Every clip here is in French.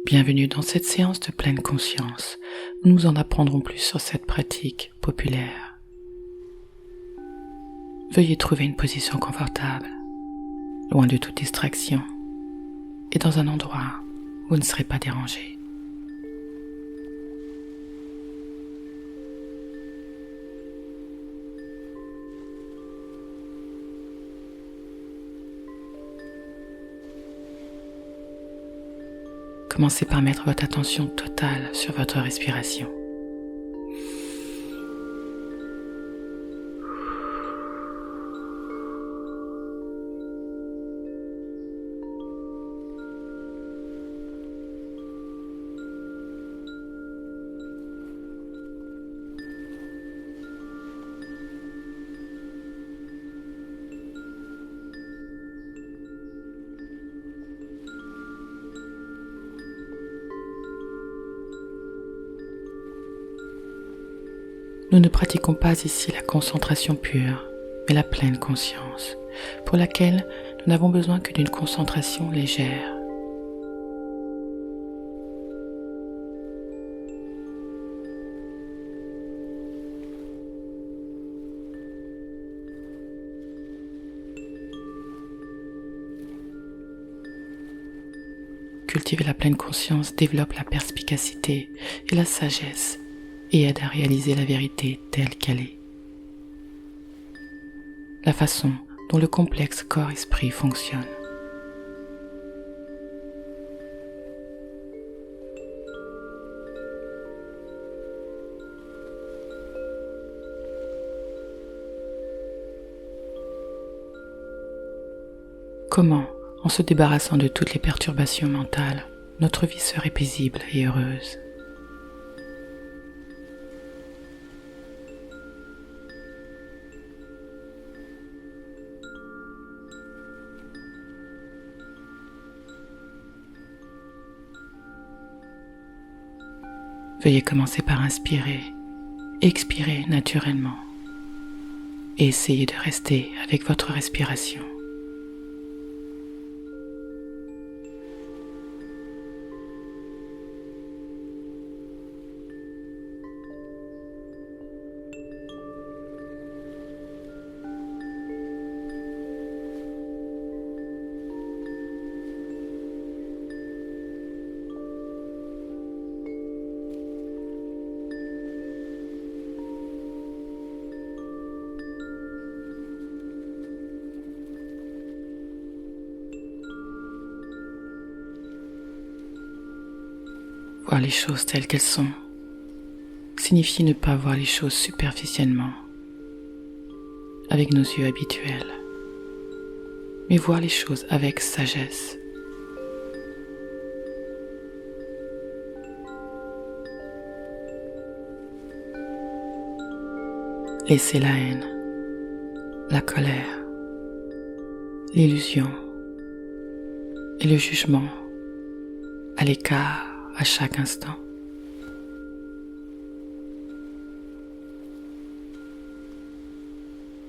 Bienvenue dans cette séance de pleine conscience où nous en apprendrons plus sur cette pratique populaire. Veuillez trouver une position confortable, loin de toute distraction et dans un endroit où vous ne serez pas dérangé. Commencez par mettre votre attention totale sur votre respiration. Nous ne pratiquons pas ici la concentration pure, mais la pleine conscience, pour laquelle nous n'avons besoin que d'une concentration légère. Cultiver la pleine conscience développe la perspicacité et la sagesse, et aide à réaliser la vérité telle qu'elle est. La façon dont le complexe corps-esprit fonctionne. Comment, en se débarrassant de toutes les perturbations mentales, notre vie serait paisible et heureuse. Veuillez commencer par inspirer, expirer naturellement et essayez de rester avec votre respiration. Voir les choses telles qu'elles sont signifie ne pas voir les choses superficiellement, avec nos yeux habituels, mais voir les choses avec sagesse. Laissez la haine, la colère, l'illusion et le jugement à l'écart à chaque instant.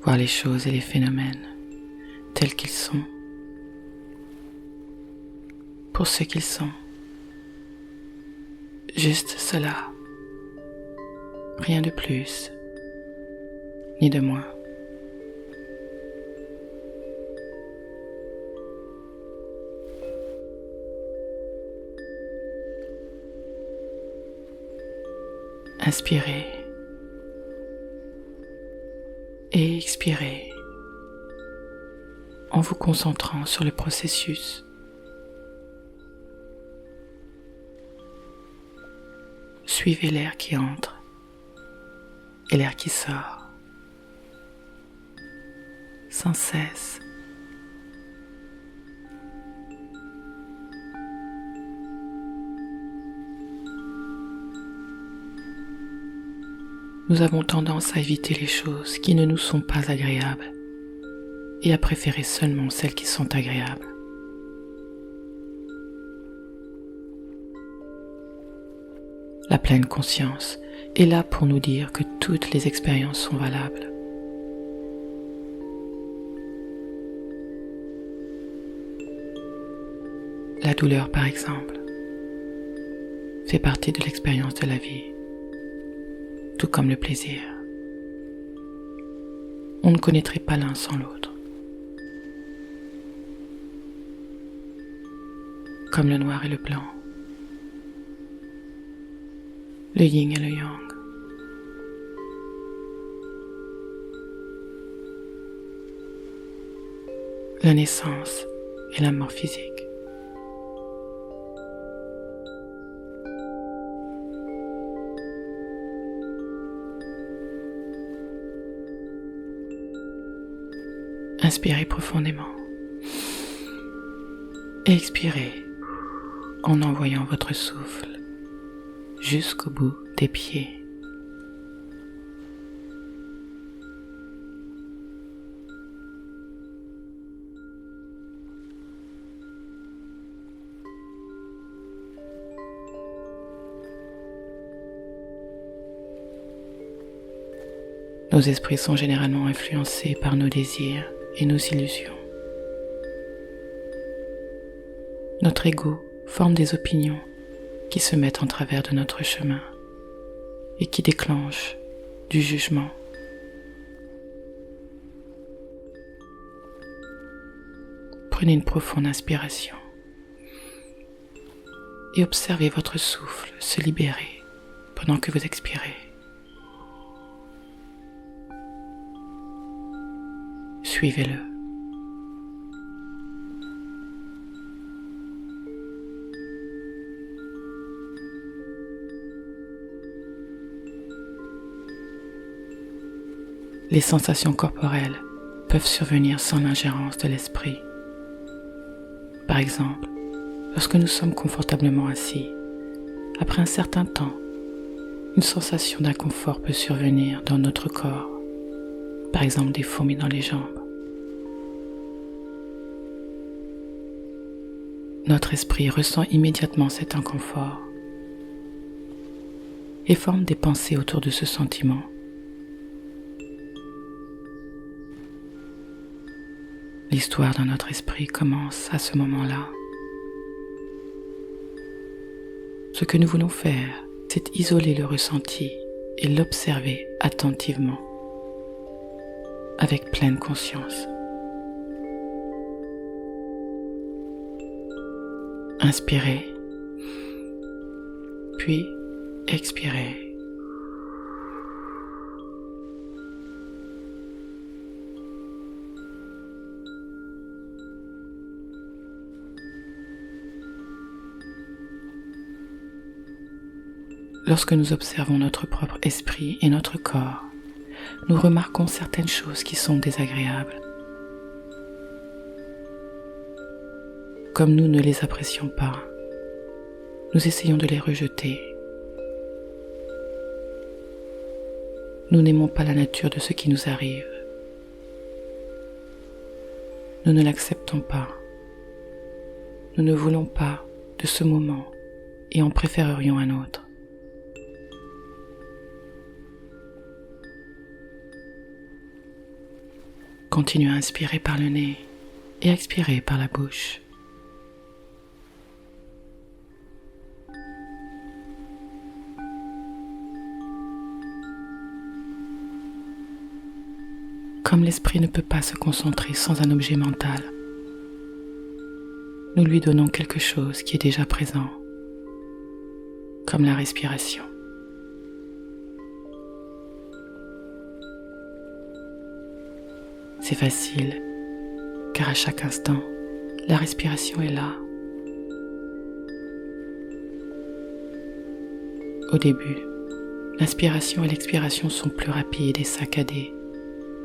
Voir les choses et les phénomènes tels qu'ils sont, pour ce qu'ils sont. Juste cela, rien de plus, ni de moins. Inspirez et expirez en vous concentrant sur le processus. Suivez l'air qui entre et l'air qui sort, sans cesse. Nous avons tendance à éviter les choses qui ne nous sont pas agréables et à préférer seulement celles qui sont agréables. La pleine conscience est là pour nous dire que toutes les expériences sont valables. La douleur, par exemple, fait partie de l'expérience de la vie, tout comme le plaisir. On ne connaîtrait pas l'un sans l'autre. Comme le noir et le blanc, le yin et le yang. La naissance et la mort physique. Inspirez profondément et expirez en envoyant votre souffle jusqu'au bout des pieds. Nos esprits sont généralement influencés par nos désirs et nos illusions. Notre ego forme des opinions qui se mettent en travers de notre chemin et qui déclenchent du jugement. Prenez une profonde inspiration et observez votre souffle se libérer pendant que vous expirez. Suivez-le. Les sensations corporelles peuvent survenir sans l'ingérence de l'esprit. Par exemple, lorsque nous sommes confortablement assis, après un certain temps, une sensation d'inconfort peut survenir dans notre corps, par exemple des fourmis dans les jambes. Notre esprit ressent immédiatement cet inconfort et forme des pensées autour de ce sentiment. L'histoire dans notre esprit commence à ce moment-là. Ce que nous voulons faire, c'est isoler le ressenti et l'observer attentivement, avec pleine conscience. Inspirez, puis expirez. Lorsque nous observons notre propre esprit et notre corps, nous remarquons certaines choses qui sont désagréables. Comme nous ne les apprécions pas, nous essayons de les rejeter. Nous n'aimons pas la nature de ce qui nous arrive. Nous ne l'acceptons pas. Nous ne voulons pas de ce moment et en préférerions un autre. Continuez à inspirer par le nez et expirer par la bouche. Comme l'esprit ne peut pas se concentrer sans un objet mental, nous lui donnons quelque chose qui est déjà présent, comme la respiration. C'est facile, car à chaque instant, la respiration est là. Au début, l'inspiration et l'expiration sont plus rapides et saccadées,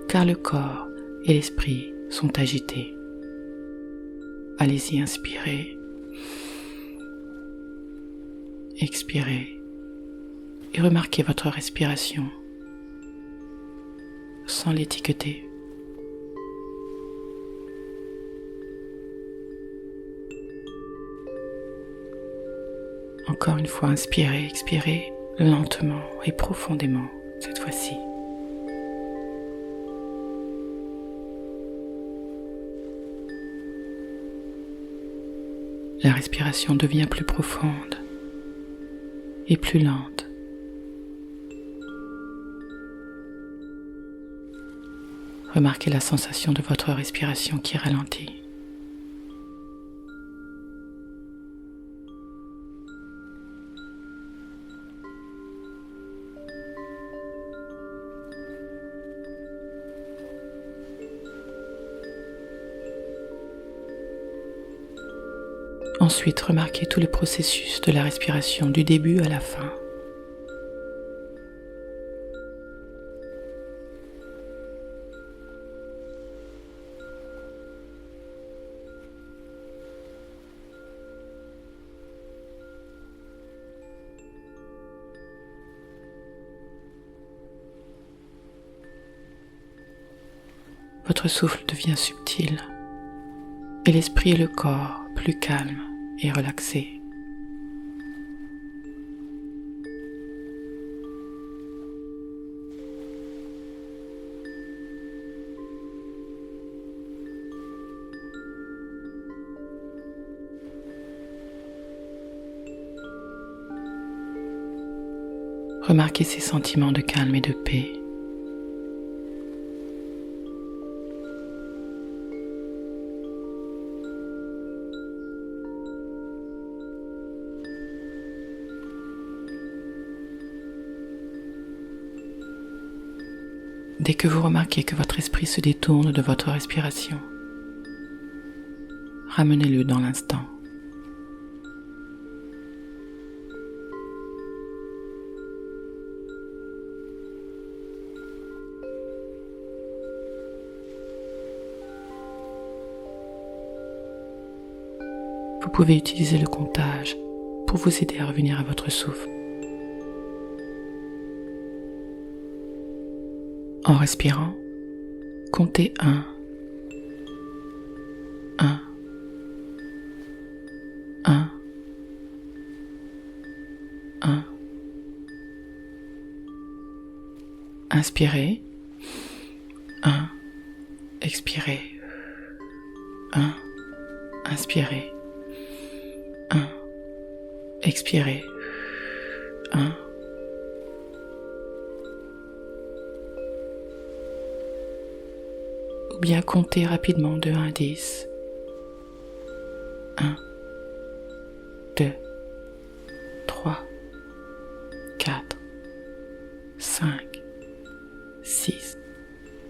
car le corps et l'esprit sont agités. Allez-y, inspirez, expirez et remarquez votre respiration sans l'étiqueter. Encore une fois, inspirez, expirez lentement et profondément cette fois-ci. La respiration devient plus profonde et plus lente. Remarquez la sensation de votre respiration qui ralentit. Ensuite, remarquez tout le processus de la respiration du début à la fin. Votre souffle devient subtil et l'esprit et le corps plus calmes et relaxés. Remarquez ces sentiments de calme et de paix. Dès que vous remarquez que votre esprit se détourne de votre respiration, ramenez-le dans l'instant. Vous pouvez utiliser le comptage pour vous aider à revenir à votre souffle. En respirant, comptez 1, 1, 1, 1. Inspirez, 1, expirez, 1, inspirez, 1, expirez, 1. Ou bien comptez rapidement de 1 à 10. 1, 2, 3, 4, 5, 6,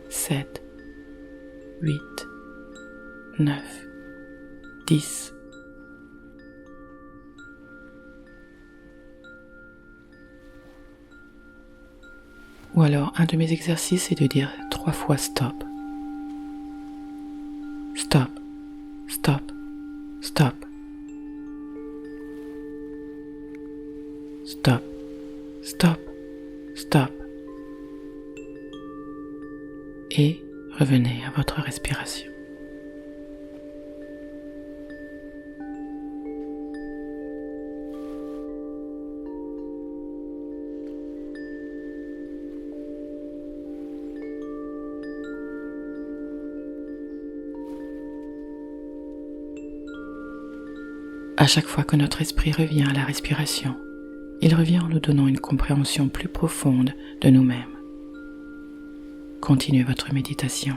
7, 8, 9, 10. Ou alors, un de mes exercices est de dire 3 fois stop. Stop, stop, stop. Stop, stop, stop. Et revenez à votre respiration. À chaque fois que notre esprit revient à la respiration, il revient en nous donnant une compréhension plus profonde de nous-mêmes. Continuez votre méditation.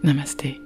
Namasté.